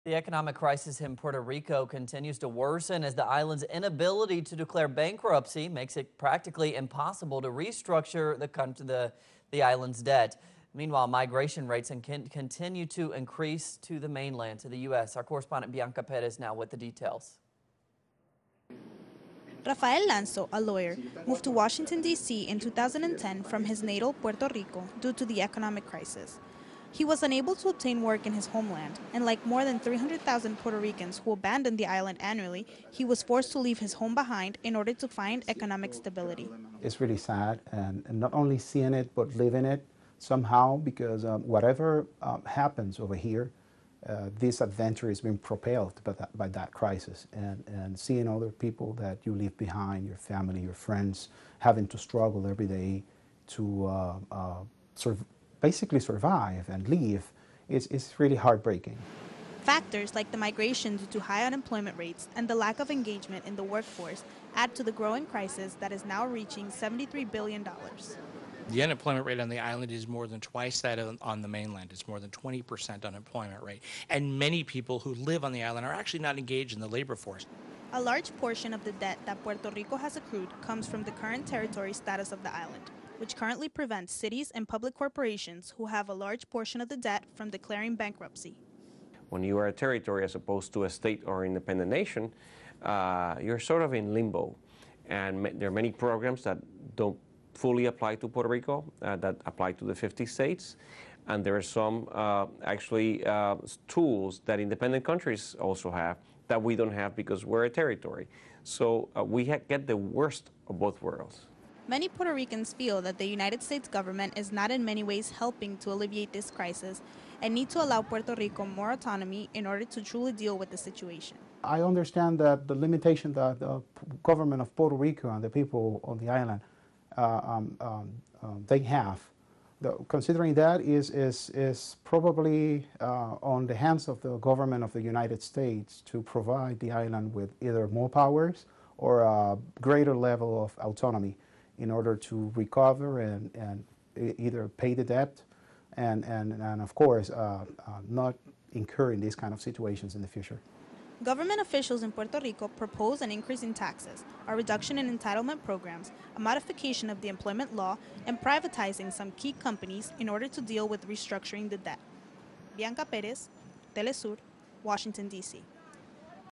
The economic crisis in Puerto Rico continues to worsen as the island's inability to declare bankruptcy makes it practically impossible to restructure the island's debt. Meanwhile, migration rates continue to increase to the mainland, to the U.S. Our correspondent Bianca Pettis now with the details. Rafael Lanzo, a lawyer, moved to Washington, D.C. in 2010 from his natal Puerto Rico due to the economic crisis. He was unable to obtain work in his homeland, and like more than 300,000 Puerto Ricans who abandon the island annually, he was forced to leave his home behind in order to find economic stability. It's really sad, and not only seeing it, but living it somehow, because whatever happens over here, this adventure is being propelled by that crisis, and seeing other people that you leave behind, your family, your friends, having to struggle every day to basically survive and live is really heartbreaking. Factors like the migration due to high unemployment rates and the lack of engagement in the workforce add to the growing crisis that is now reaching $73 billion. The unemployment rate on the island is more than twice that on the mainland. It's more than 20% unemployment rate. And many people who live on the island are actually not engaged in the labor force. A large portion of the debt that Puerto Rico has accrued comes from the current territory status of the island, which currently prevents cities and public corporations who have a large portion of the debt from declaring bankruptcy. When you are a territory as opposed to a state or independent nation, you're sort of in limbo. And there are many programs that don't fully apply to Puerto Rico, that apply to the 50 states. And there are some tools that independent countries also have that we don't have because we're a territory. So we get the worst of both worlds. Many Puerto Ricans feel that the United States government is not in many ways helping to alleviate this crisis and need to allow Puerto Rico more autonomy in order to truly deal with the situation. I understand that the limitation that the government of Puerto Rico and the people on the island they have, considering that is probably on the hands of the government of the United States to provide the island with either more powers or a greater level of autonomy in order to recover and either pay the debt and of course not incur in these kind of situations in the future. Government officials in Puerto Rico propose an increase in taxes, a reduction in entitlement programs, a modification of the employment law, and privatizing some key companies in order to deal with restructuring the debt. Bianca Pettis, Telesur, Washington, D.C.